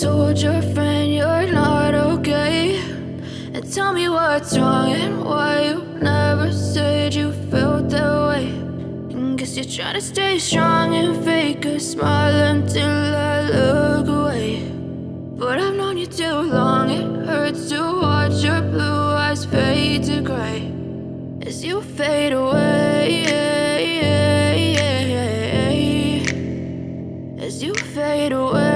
told your friend you're not okay, and tell me what's wrong and why you never said you felt that way. And guess you're trying to stay strong and fake a smile until I look away. But I've known you too long, it hurts to watch your blue eyes fade to gray as you fade away, as you fade away.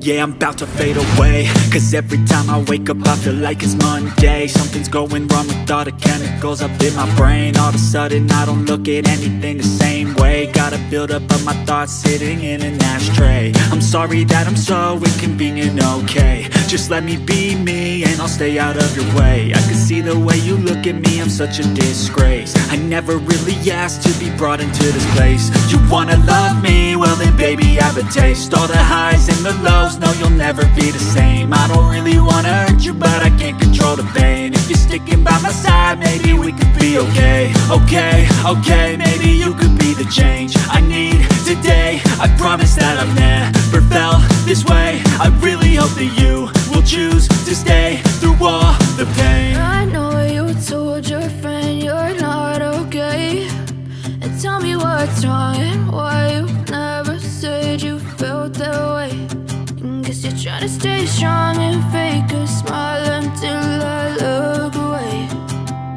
Yeah, I'm about to fade away, cause every time I wake up I feel like it's Monday. Something's going wrong with all the chemicals up in my brain. All of a sudden I don't look at anything the same way. Got a buildup of my thoughts sitting in an ashtray. I'm sorry that I'm so inconvenient, okay. Just let me be me and I'll stay out of your way. I can see the way you look at me, I'm such a disgrace. I never really asked to be brought into this place. You wanna love me? Well then baby have a taste. All the highs and the lows, no, you'll never be the same. I don't really wanna hurt you, but I can't control the pain. If you're sticking by my side, maybe we could be okay. Okay, maybe you could be the change I need today. I promise that I've never felt this way. I really hope that you will choose to stay through all the pain. I know you told your friend you're not okay, and tell me what's wrong and why you never said you felt that way. Guess you're trying to stay strong and fake a smile until I look away.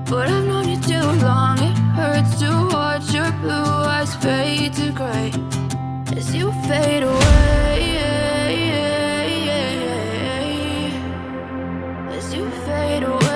But I've known you too long, it hurts to watch your blue eyes fade to gray as you fade away, as you fade away.